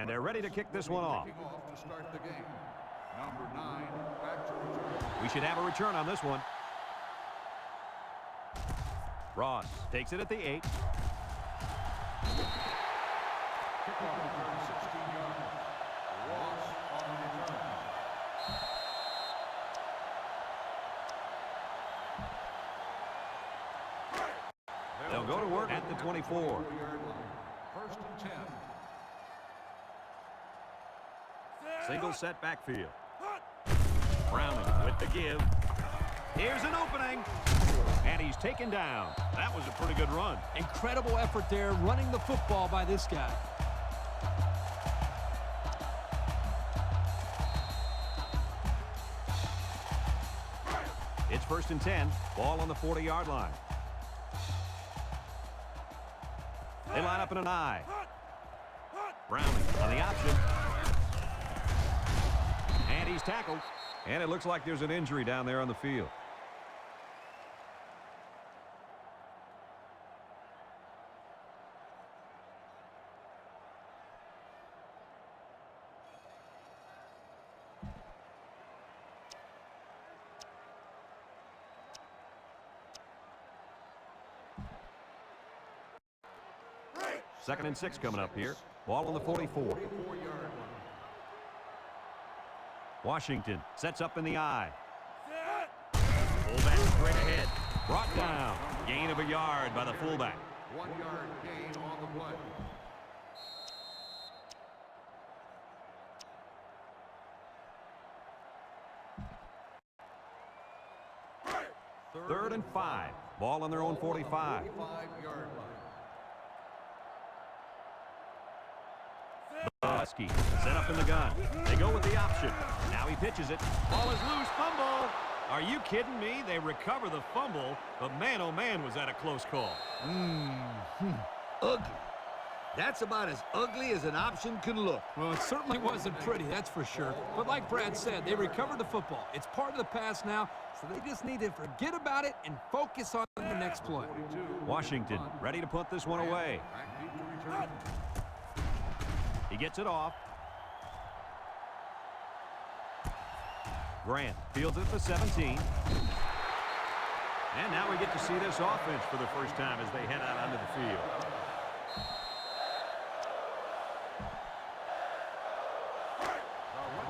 And they're ready to kick this one off. To start the game. Number 9, back to return. We should have a return on this one. Ross takes it at the 8. Kickoff return 16 yards. Ross on the return. They'll go to work at the 24. First and 10. Single set backfield. Browning with the give. Here's an opening. And he's taken down. That was a pretty good run. Incredible effort there running the football by this guy. It's first and 10. Ball on the 40-yard line. They line up in an I. Browning on the option. And he's tackled. And it looks like there's an injury down there on the field. Second and 6 coming up here. Ball on the 44. Washington sets up in the I. Fullback straight ahead. Brought down. Gain of a yard by the fullback. 1 yard gain on the play. Third and 5. Ball on their own 45. 45-yard line. The Huskies set up in the gun. They go with the option. Now he pitches it. Ball is loose. Fumble. Are you kidding me? They recover the fumble, but man, oh man, was that a close call. Ugly. That's about as ugly as an option can look. Well, it certainly wasn't pretty, that's for sure. But like Brad said, they recovered the football. It's part of the pass now, so they just need to forget about it and focus on the next play. Washington ready to put this one away. He gets it off. Grant fields it at the 17. And now we get to see this offense for the first time as they head out onto the field.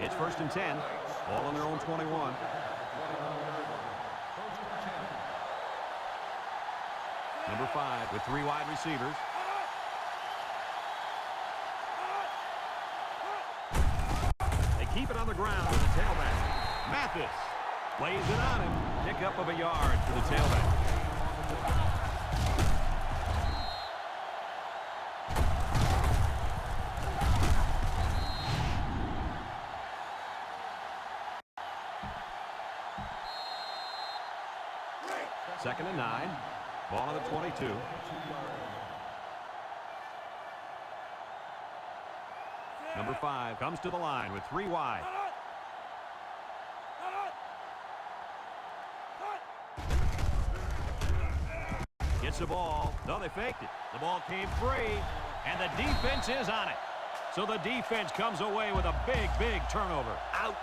It's first and 10. Ball on their own 21. Number 5 with 3 wide receivers. They keep it on the ground with the tailback. Mathis lays it on him. Pickup of a yard for the tailback. Second and 9. Ball on the 22. Number 5 comes to the line with 3 wide. Gets the ball. No, they faked it. The ball came free, and the defense is on it. So the defense comes away with a big, big turnover. Ouch.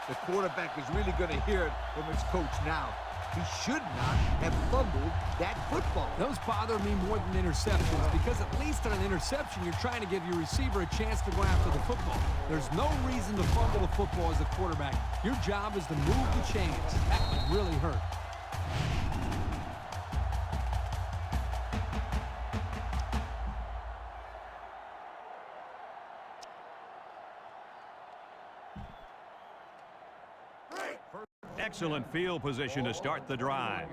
The quarterback is really going to hear it from his coach now. He should not have fumbled that football. Those bother me more than interceptions because at least on an interception, you're trying to give your receiver a chance to go after the football. There's no reason to fumble the football as a quarterback. Your job is to move the chains. That would really hurt. Excellent field position to start the drive.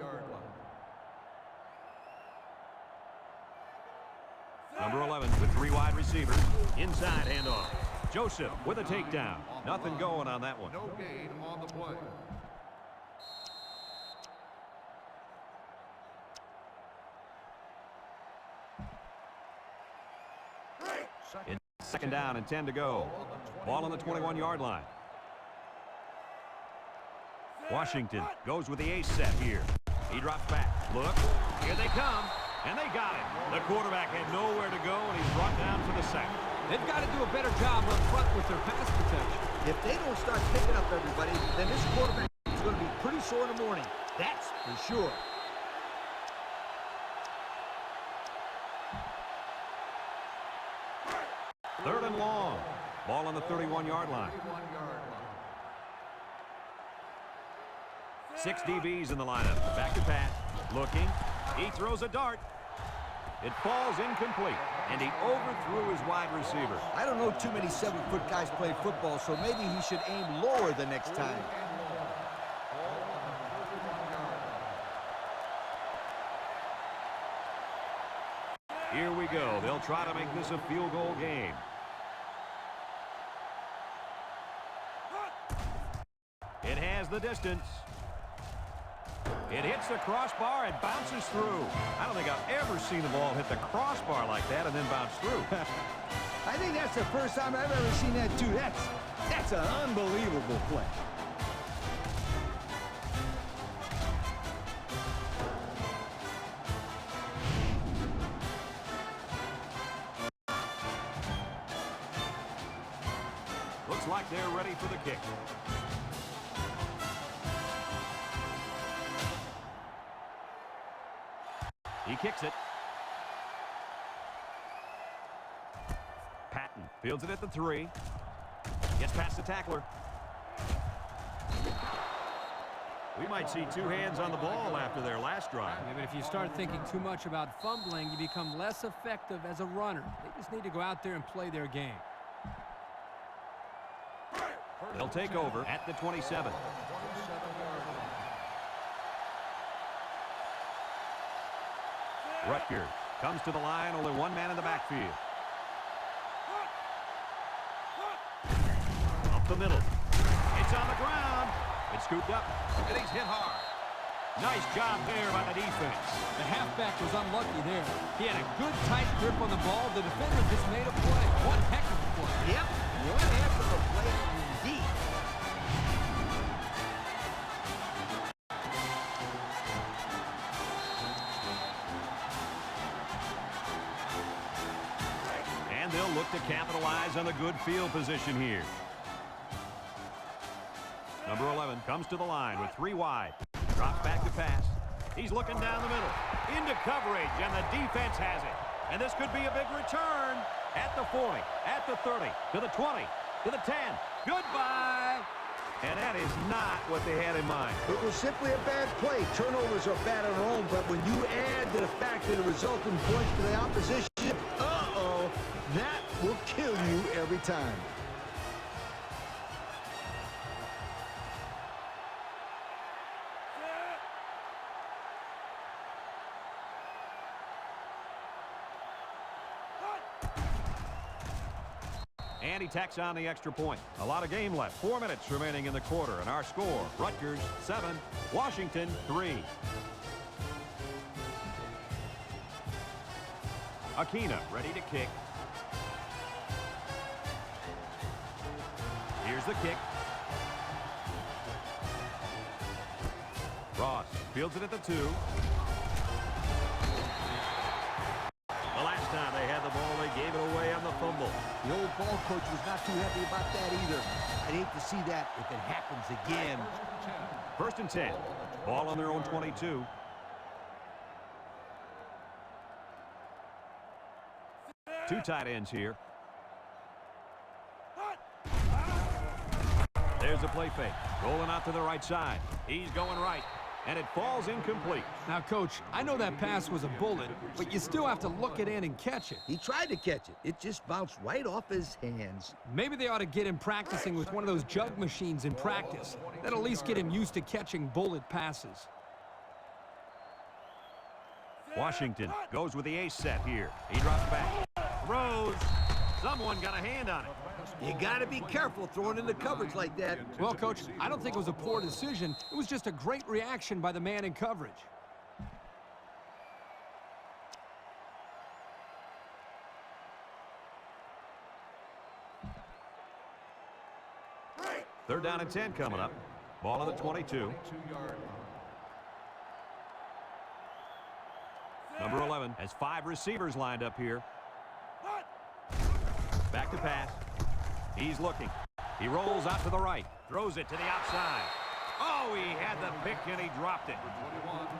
Number 11 with 3 wide receivers. Inside handoff. Joseph with a takedown. Nothing going on that one. No gain on the play. It's second down and 10 to go. Ball on the 21-yard line. Washington goes with the ace set here. He drops back. Look. Here they come. And they got it. The quarterback had nowhere to go, and he's brought down for the sack. They've got to do a better job up front with their pass protection. If they don't start picking up everybody, then this quarterback is going to be pretty sore in the morning. That's for sure. Third and long. Ball on the 31-yard line. 6 DBs in the lineup. Back to pass. Looking. He throws a dart. It falls incomplete, and he overthrew his wide receiver. I don't know too many 7-foot guys play football, so maybe he should aim lower the next time. Here we go. They'll try to make this a field goal game. It has the distance. It hits the crossbar and bounces through. I don't think I've ever seen the ball hit the crossbar like that and then bounce through. I think that's the first time I've ever seen that, too. That's an unbelievable play. Looks like they're ready for the kick. He kicks it. Patton fields it at the 3. Gets past the tackler. We might see 2 hands on the ball after their last drive. Yeah, but if you start thinking too much about fumbling, you become less effective as a runner. They just need to go out there and play their game. They'll take over at the 27. Rutgers comes to the line, only 1 man in the backfield. Up the middle. It's on the ground. It's scooped up, and he's hit hard. Nice job there by the defense. The halfback was unlucky there. He had a good, tight grip on the ball. The defender just made a play. One heck of a play. Yep, one heck of a play indeed. And they'll look to capitalize on the good field position here. Number 11 comes to the line with 3 wide. Drops back to pass. He's looking down the middle. Into coverage, and the defense has it. And this could be a big return. At the 40, at the 30, to the 20, to the 10. Goodbye. And that is not what they had in mind. It was simply a bad play. Turnovers are bad on their own, but when you add to the fact that it results in points to the opposition, that will kill you every time. And he tacks on the extra point. A lot of game left. 4 minutes remaining in the quarter. And our score, Rutgers 7, Washington 3. Aquina ready to kick. Here's the kick. Ross fields it at the 2. The last time they had the ball, they gave it away on the fumble. The old ball coach was not too happy about that either. I'd hate to see that if it happens again. 1st and 10. Ball on their own 22. Two tight ends here. There's a play fake. Rolling out to the right side. He's going right. And it falls incomplete. Now, Coach, I know that pass was a bullet, but you still have to look it in and catch it. He tried to catch it. It just bounced right off his hands. Maybe they ought to get him practicing with one of those jug machines in practice. That'll at least get him used to catching bullet passes. Washington goes with the ace set here. He drops back. Throws. Someone got a hand on it. You got to be careful throwing into coverage like that. Well, Coach, I don't think it was a poor decision. It was just a great reaction by the man in coverage. Third down and 10 coming up. Ball on the 22. Number 11 has 5 receivers lined up here. Back to pass. He's looking. He rolls out to the right. Throws it to the outside. Oh, he had the pick and he dropped it.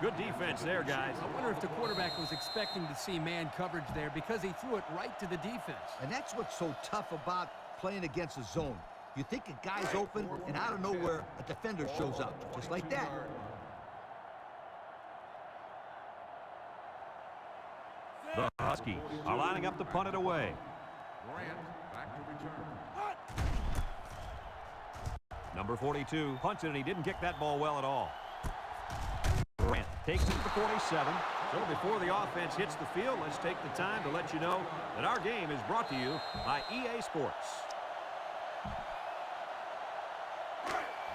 Good defense there, guys. I wonder if the quarterback was expecting to see man coverage there because he threw it right to the defense. And that's what's so tough about playing against a zone. You think a guy's open, and out of nowhere, a defender shows up, just like that. The Huskies are lining up to punt it away. Back to return. Number 42 punts it, and he didn't kick that ball well at all. Grant takes it to the 47. So before the offense hits the field, let's take the time to let you know that our game is brought to you by EA Sports.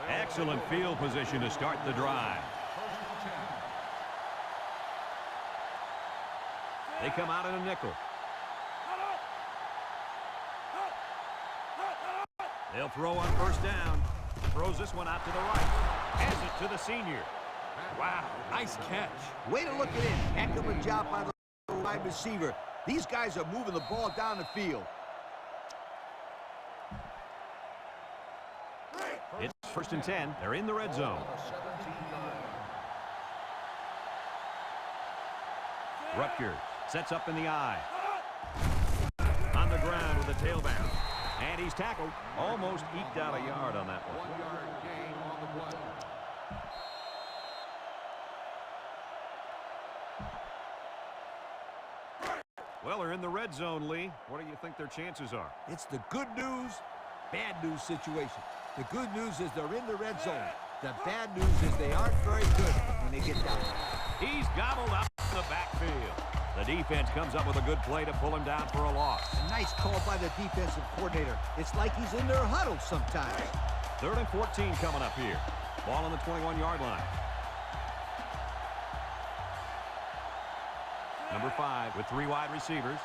Excellent field position to start the drive. They come out in a nickel. They'll throw on first down. Throws this one out to the right. Has it to the senior. Wow, Nice catch. Way to look it in. Heck of a job by the wide receiver. These guys are moving the ball down the field. it's first and 10. They're in the red zone. Rutgers sets up in the eye. On the ground with the tailback. And he's tackled. Almost eked out a yard on that one. 1 yard gain on the play. Well, they're in the red zone, Lee. What do you think their chances are? It's the good news, bad news situation. The good news is they're in the red zone. The bad news is they aren't very good when they get down. He's gobbled up in the backfield. The defense comes up with a good play to pull him down for a loss. A nice call by the defensive coordinator. It's like he's in their huddle sometimes. 3rd and 14 coming up here. Ball on the 21-yard line. Number 5 with 3 wide receivers.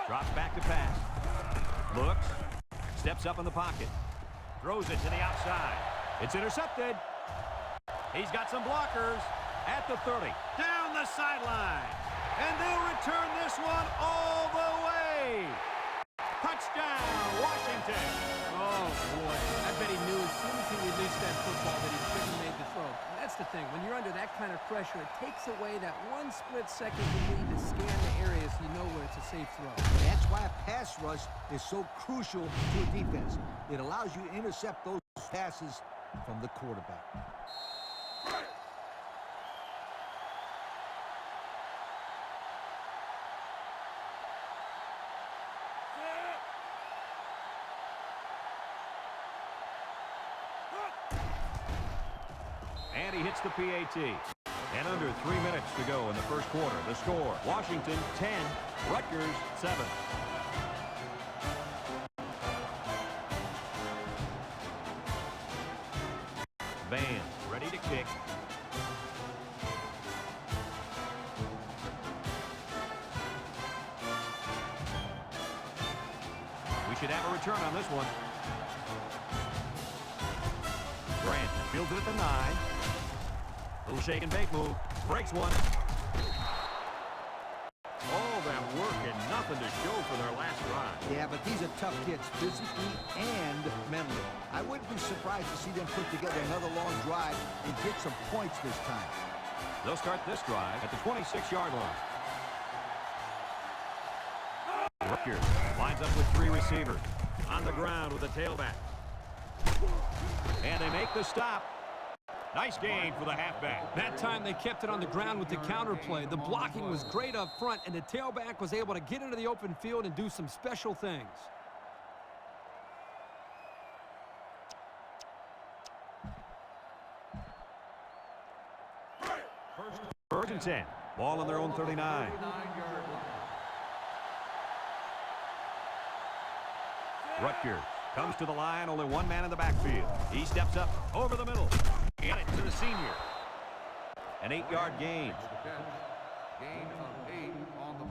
Drops back to pass. Looks. Steps up in the pocket. Throws it to the outside. It's intercepted. He's got some blockers at the 30. Down the sideline. And they'll return this one all the way. Touchdown, Washington. Oh, boy. I bet he knew as soon as he released that football that he shouldn't have made the throw. And that's the thing. When you're under that kind of pressure, it takes away that 1 split second you need to scan the area so you know where it's a safe throw. That's why a pass rush is so crucial to a defense. It allows you to intercept those passes from the quarterback. And he hits the PAT. And under 3 minutes to go in the first quarter. The score, Washington 10, Rutgers 7. Van ready to kick. We should have a return on this one. Grant fields it at the 9. Little shake and bake move. Breaks one. All that work and nothing to show for their last drive. Yeah, but these are tough kids, physically and mentally. I wouldn't be surprised to see them put together another long drive and get some points this time. They'll start this drive at the 26-yard line. Rutgers lines up with 3 receivers. On the ground with the tailback. And they make the stop. Nice gain for the halfback. That time they kept it on the ground with the counter play. The blocking was great up front, and the tailback was able to get into the open field and do some special things. First and 10. Ball on their own 39. Rutgers comes to the line, only 1 man in the backfield. He steps up over the middle. Get it to the senior. An 8-yard gain. Gain of 8 on the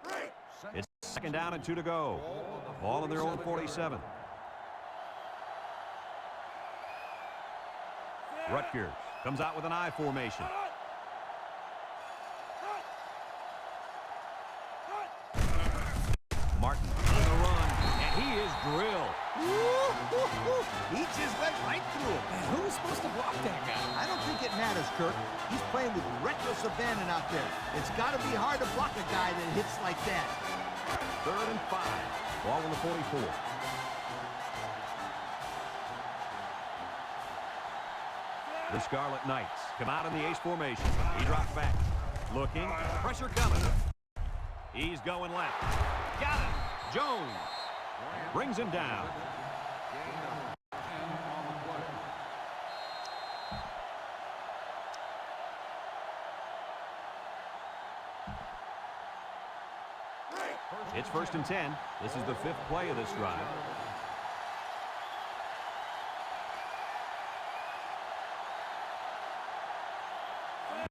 play. It's 2nd down and 2 to go. Ball on their own 47. Rutgers comes out with an I formation. drill. He just went right through him. Man, who was supposed to block that guy? I don't think it matters, Kirk. He's playing with reckless abandon out there. It's got to be hard to block a guy that hits like that. 3rd and 5. Ball on the 44. The Scarlet Knights come out in the ace formation. He drops back. Looking. Pressure coming. He's going left. Got it. Jones brings him down. It's 1st and 10. This is the 5th play of this drive.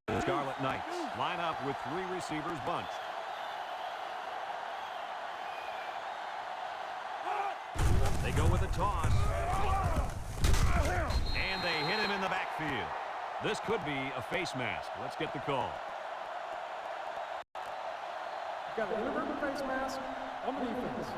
The Scarlet Knights line up with 3 receivers bunched. They go with a toss. And they hit him in the backfield. This could be a face mask. Let's get the call. Got an inadvertent face mask on the defense.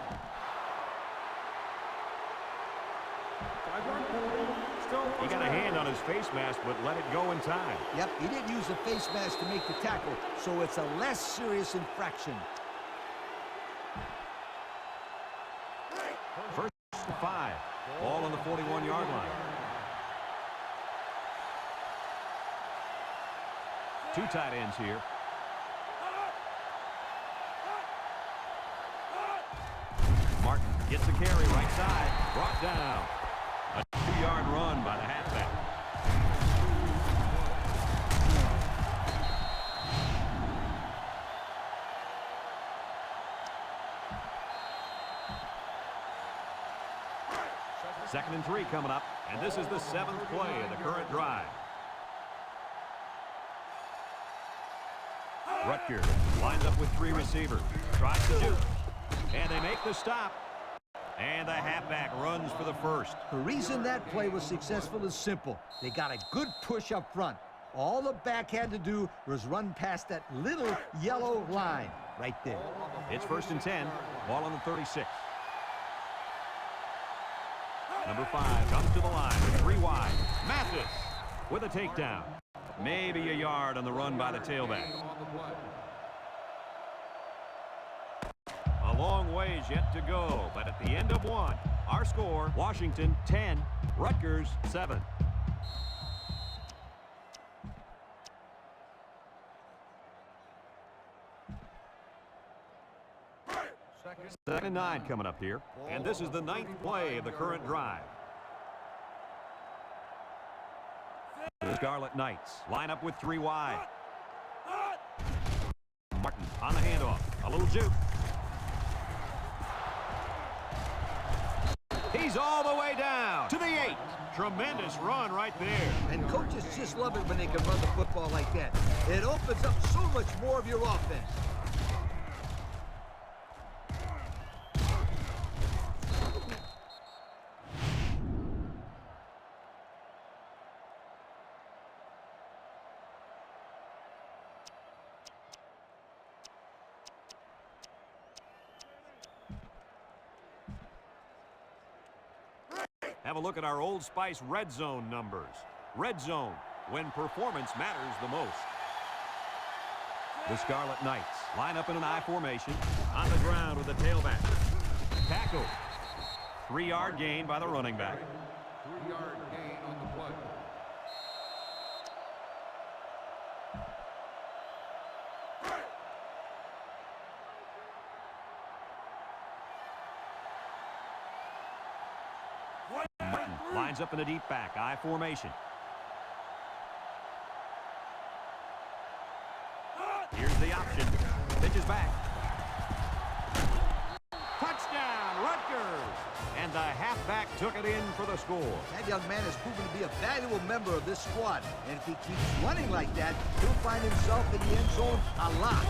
5-yard penalty. Still He got a hand on his face mask, but let it go in time. Yep, he didn't use the face mask to make the tackle, so it's a less serious infraction. 1st and 5. Ball on the 41-yard line. 2 tight ends here. Martin gets a carry right side. Brought down. A 2-yard run by the halfback. Second and 3 coming up, and this is the 7th play of the current drive. Rutgers lines up with 3 receivers. Tries to shoot. And they make the stop. And the halfback runs for the first. The reason that play was successful is simple. They got a good push up front. All the back had to do was run past that little yellow line right there. It's 1st and 10. Ball on the 36. Number 5 comes to the line with 3 wide. Mathis with a takedown. Maybe a yard on the run by the tailback. A long ways yet to go, but at the end of 1, our score, Washington 10, Rutgers 7. Second and 9 coming up here, and this is the 9th play of the current drive. The Scarlet Knights line up with 3 wide. Martin on the handoff. A little juke. He's all the way down to the 8. Tremendous run right there. And coaches just love it when they can run the football like that. It opens up so much more of your offense. Have a look at our Old Spice Red Zone numbers. Red Zone, when performance matters the most. The Scarlet Knights line up in an I formation. On the ground with the tailback. Tackle. 3-yard gain by the running back. 3-yard gain on the play. Martin lines up in a deep back, I formation. Here's the option. Pitches back. Touchdown, Rutgers! And the halfback took it in for the score. That young man has proven to be a valuable member of this squad. And if he keeps running like that, he'll find himself in the end zone a lot.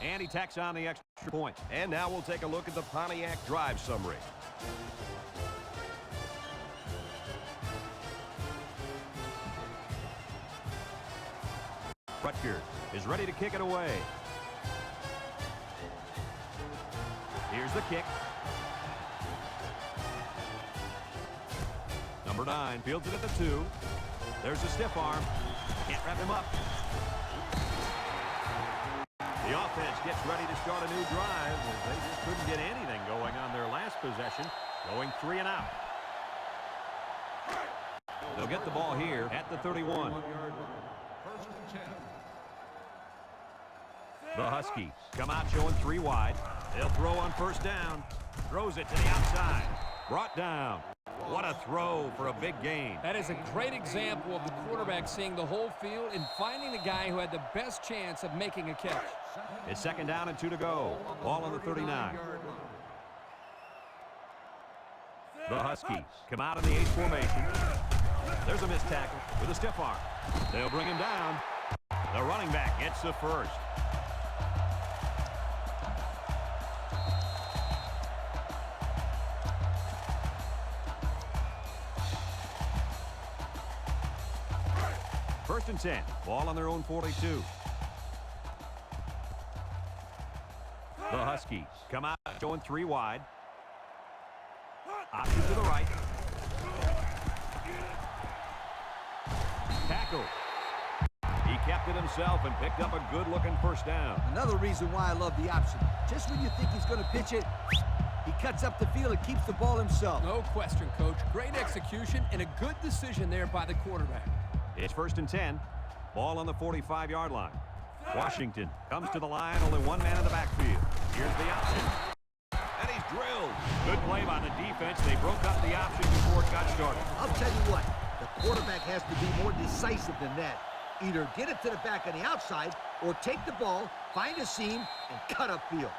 And he tacks on the extra point. And now we'll take a look at the Pontiac drive summary. Rutgers is ready to kick it away. Here's the kick. Number 9 fields it at the 2. There's a stiff arm. Can't wrap him up. The offense gets ready to start a new drive as they just couldn't get anything going on their last possession, going 3 and out. They'll get the ball here at the 31. The Huskies come out showing 3 wide. They'll throw on first down. Throws it to the outside. Brought down. What a throw for a big gain. That is a great example of the quarterback seeing the whole field and finding the guy who had the best chance of making a catch. It's second down and 2 to go. Ball on the 39. The Huskies come out in the 8 formation. There's a missed tackle with a stiff arm. They'll bring him down. The running back gets the first. First and 10. Ball on their own 42. The Huskies come out showing 3 wide. Option to the right. Tackle. He kept it himself and picked up a good-looking first down. Another reason why I love the option. Just when you think he's going to pitch it, he cuts up the field and keeps the ball himself. No question, Coach. Great execution and a good decision there by the quarterback. It's first and 10. Ball on the 45-yard line. Washington comes to the line, only 1 man in the backfield. Here's the option. And he's drilled. Good play by the defense. They broke up the option before it got started. I'll tell you what, the quarterback has to be more decisive than that. Either get it to the back on the outside or take the ball, find a seam, and cut upfield.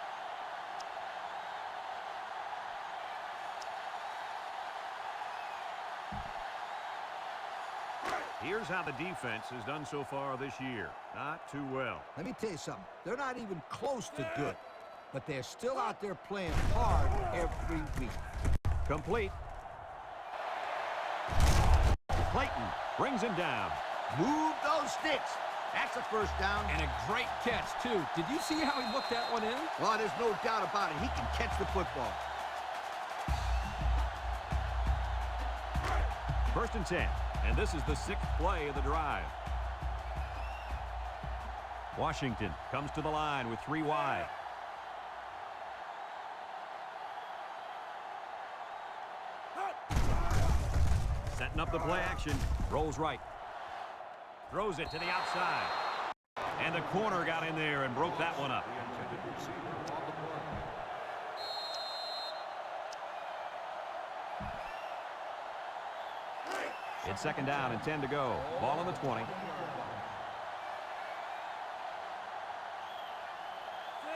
Here's how the defense has done so far this year. Not too well. Let me tell you something. They're not even close to good, but they're still out there playing hard every week. Complete. Clayton brings him down. Move those sticks. That's a first down. And a great catch, too. Did you see how he looked that one in? Well, there's no doubt about it. He can catch the football. First and 10. And this is the 6th play of the drive. Washington comes to the line with 3 wide. Setting up the play action. Rolls right. Throws it to the outside. And the corner got in there and broke that one up. It's second down and 10 to go. Ball on the 20.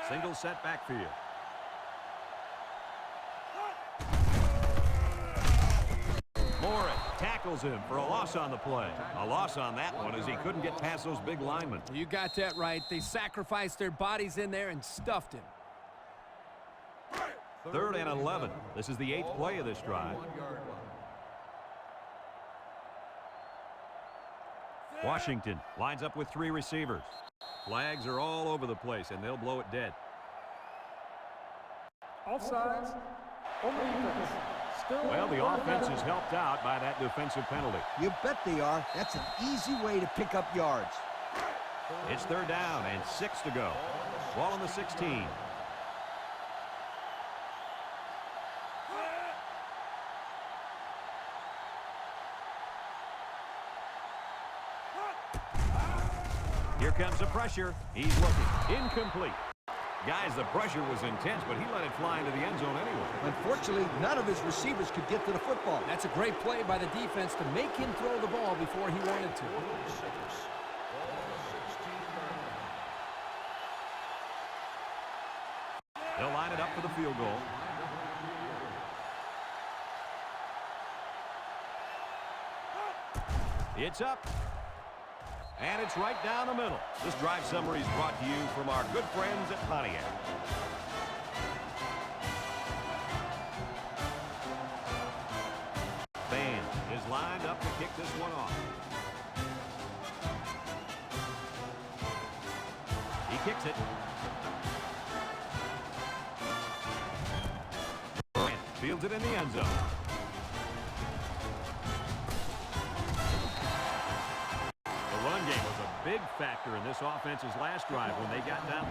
Single set backfield. Morris tackles him for a loss on the play. A loss on that one as he couldn't get past those big linemen. You got that right. They sacrificed their bodies in there and stuffed him. Third and 11. This is the 8th play of this drive. Washington lines up with 3 receivers. Flags are all over the place, and they'll blow it dead. Offsides on the defense. Still Well, the offense is helped out by that defensive penalty. You bet they are. That's an easy way to pick up yards. It's third down and 6 to go. Ball on the 16. Here comes the pressure. He's looking. Incomplete. Guys, the pressure was intense, but he let it fly into the end zone anyway. Unfortunately, none of his receivers could get to the football. That's a great play by the defense to make him throw the ball before he wanted to. They'll line it up for the field goal. It's up. And it's right down the middle. This drive summary is brought to you from our good friends at Pontiac. Van is lined up to kick this one off. He kicks it. Bryant fields it in the end zone. The run game was a big factor in this offense's last drive when they got down.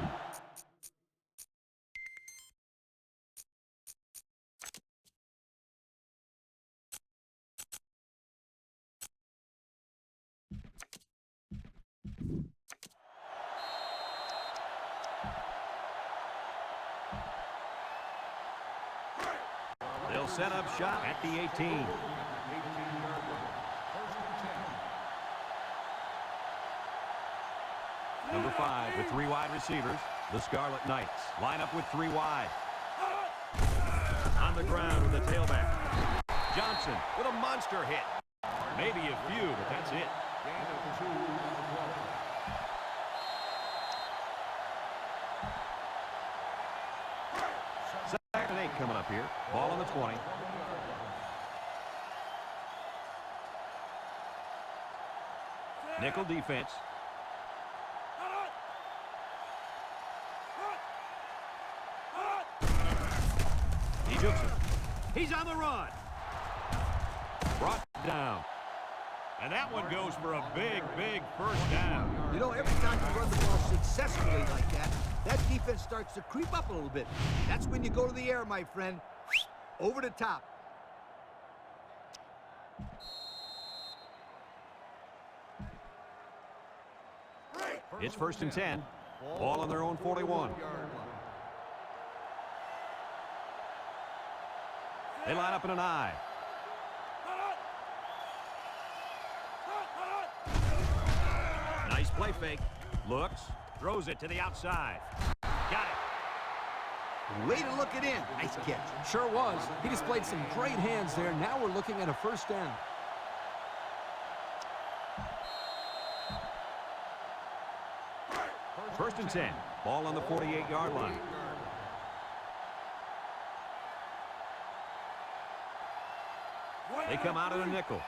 They'll set up shop at the 18. Number 5 with 3 wide receivers. The Scarlet Knights line up with 3 wide. On the ground with the tailback. Johnson with a monster hit. Maybe a few, but that's it. Second and 8 coming up here. Ball on the 20. Nickel defense. He jukes it. He's on the run. Brought down. And that one goes for a big, big first down. You know, every time you run the ball successfully like that, that defense starts to creep up a little bit. That's when you go to the air, my friend. Over the top. It's 1st and 10. Ball on their own 41. They line up in an I. Nice play fake. Looks. Throws it to the outside. Got it. Way to look it in. Nice catch. Sure was. He displayed some great hands there. Now we're looking at a first down. First and 10. Ball on the 48-yard line. They come out of the nickel.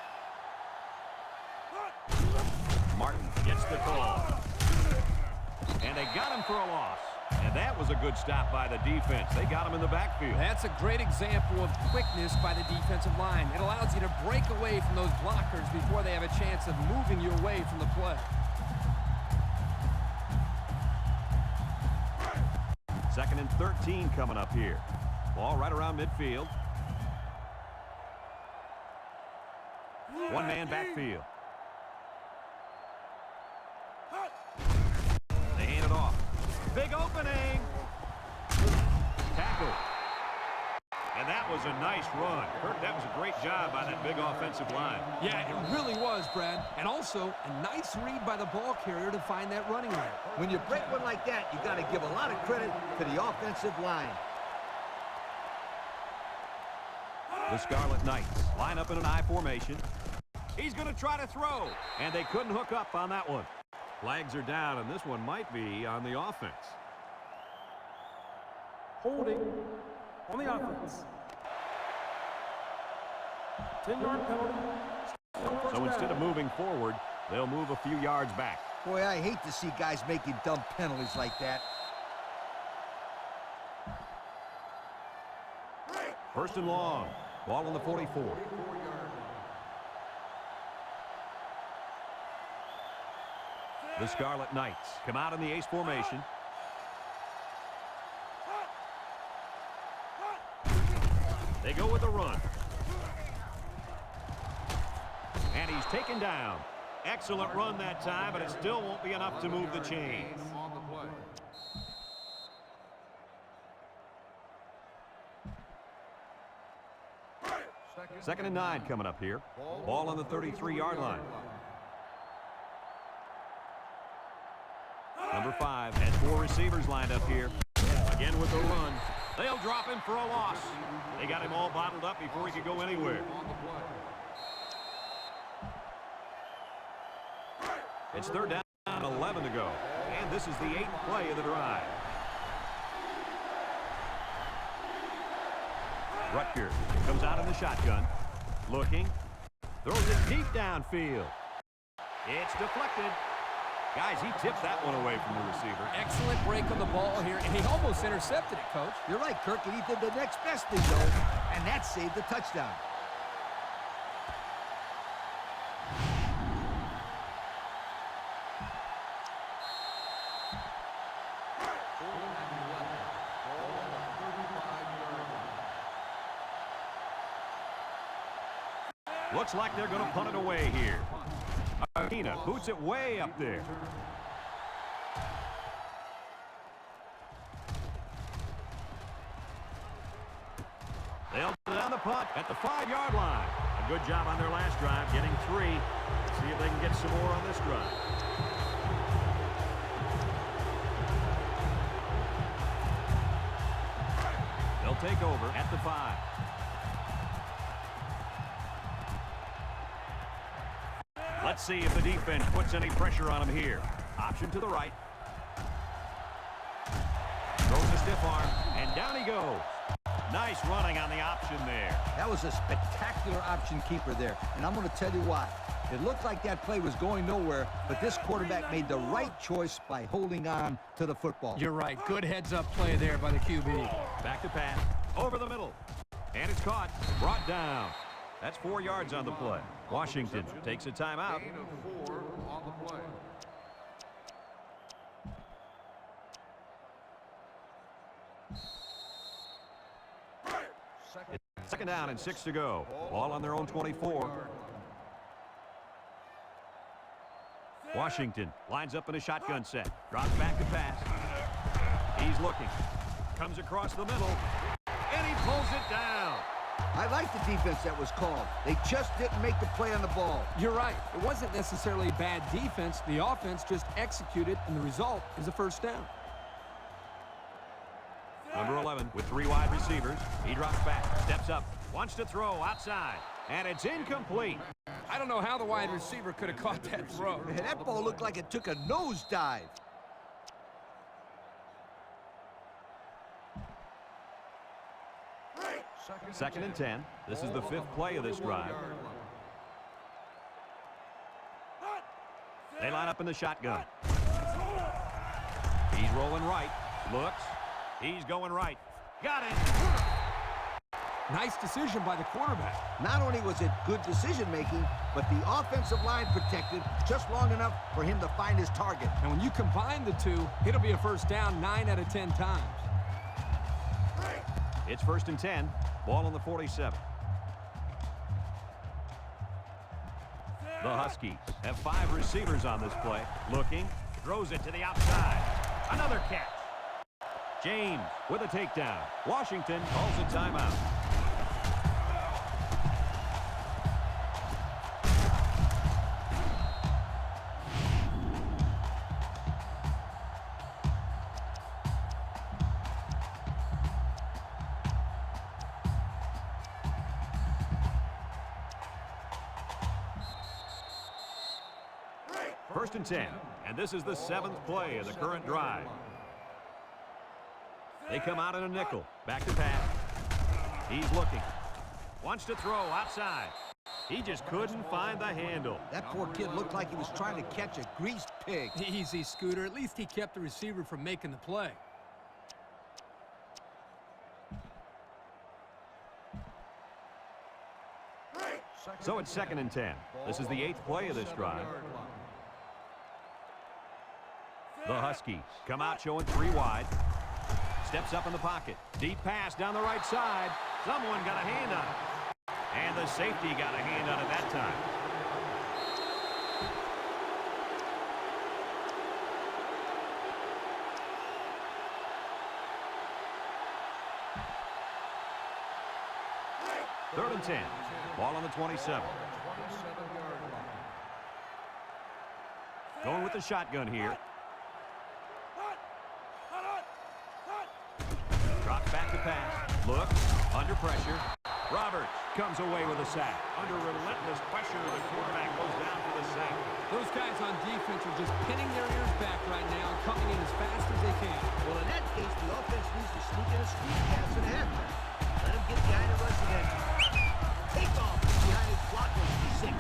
Martin gets the call. And they got him for a loss. And that was a good stop by the defense. They got him in the backfield. That's a great example of quickness by the defensive line. It allows you to break away from those blockers before they have a chance of moving you away from the play. Second and 13 coming up here. Ball right around midfield. One-man backfield. They hand it off. Big opening. Tackle. And that was a nice run. Kirk, that was a great job by that big offensive line. Yeah, it really was, Brad. And also, a nice read by the ball carrier to find that running lane. When you break one like that, you got to give a lot of credit to the offensive line. The Scarlet Knights line up in an I formation. He's going to try to throw. And they couldn't hook up on that one. Flags are down, and this one might be on the offense. Holding on the offense. 10-yard penalty. So instead of moving forward, they'll move a few yards back. Boy, I hate to see guys making dumb penalties like that. First and long. Ball on the 44. The Scarlet Knights come out in the ace formation. They go with a run. And he's taken down. Excellent run that time, but it still won't be enough to move the chains. Second and 9 coming up here. Ball on the 33-yard line. Number 5 has 4 receivers lined up here. Again with the run. They'll drop him for a loss. They got him all bottled up before he could go anywhere. It's third down, 11 to go. And this is the 8th play of the drive. Rutgers comes out in the shotgun. Looking. Throws it deep downfield. It's deflected. Guys, he tipped that one away from the receiver. Excellent break on the ball here, and he almost intercepted it, Coach. You're right, Kirk, and he did the next best thing, though, and that saved the touchdown. Looks like they're going to punt it away here. Arena boots it way up there. They'll put it on the punt at the 5-yard line. A good job on their last drive, getting 3. See if they can get some more on this drive. They'll take over at the 5. Let's see if the defense puts any pressure on him here. Option to the right. Throws a stiff arm, and down he goes. Nice running on the option there. That was a spectacular option keeper there, and I'm going to tell you why. It looked like that play was going nowhere, but this quarterback made the right choice by holding on to the football. You're right. Good heads-up play there by the QB. Back to pass. Over the middle. And it's caught. Brought down. That's 4 yards on the play. Washington takes a timeout. Gain of 4 on the play. Second down and 6 to go. Ball on their own 24. Washington lines up in a shotgun set. Drops back to pass. He's looking. Comes across the middle. And he pulls it down. I like the defense that was called. They just didn't make the play on the ball. You're right. It wasn't necessarily bad defense. The offense just executed, and the result is a first down. Number 11 with 3 wide receivers. He drops back, steps up, wants to throw outside, and it's incomplete. I don't know how the wide receiver could have caught that throw. Man, that ball looked like it took a nosedive. Second and 10. This is the 5th play of this drive. They line up in the shotgun. He's rolling right. Looks. He's going right. Got it. Nice decision by the quarterback. Not only was it good decision-making, but the offensive line protected just long enough for him to find his target. And when you combine the two, it'll be a first down 9 out of 10 times. It's 1st and 10. Ball on the 47. The Huskies have 5 receivers on this play. Looking. Throws it to the outside. Another catch. James with a takedown. Washington calls a timeout. First and 10, and this is the 7th play of the current drive. They come out in a nickel. Back to pass. He's looking. Wants to throw outside. He just couldn't find the handle. That poor kid looked like he was trying to catch a greased pig. Easy, Scooter. At least he kept the receiver from making the play. So it's 2nd and 10. This is the 8th play of this drive. The Huskies come out showing 3 wide. Steps up in the pocket. Deep pass down the right side. Someone got a hand on it. And the safety got a hand on it that time. Third and 10. Ball on the 27. Going with the shotgun here. Drops back to pass. Look. Under pressure. Roberts comes away with a sack. Under relentless pressure, the quarterback goes down for the sack. Those guys on defense are just pinning their ears back right now and coming in as fast as they can. Well, in that case, the offense needs to sneak in a screen pass at halftime. Let him get behind the rush again. Take off behind his blocker, 6.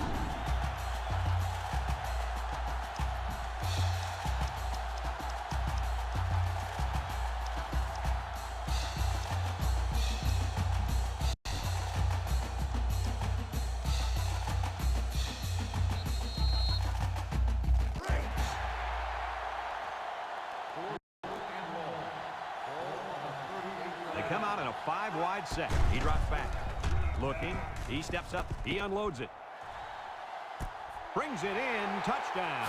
They come out in a 5-wide set. He drops back. Looking. He steps up. He unloads it. Brings it in. Touchdown.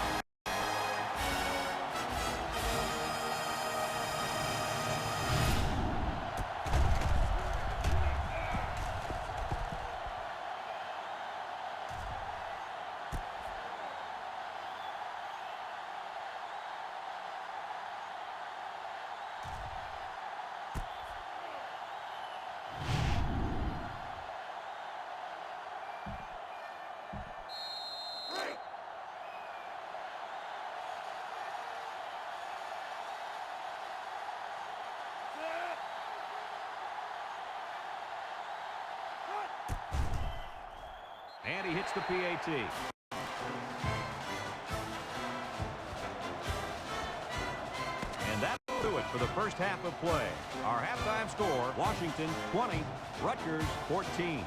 And he hits the PAT. And that'll do it for the first half of play. Our halftime score, Washington 20, Rutgers 14.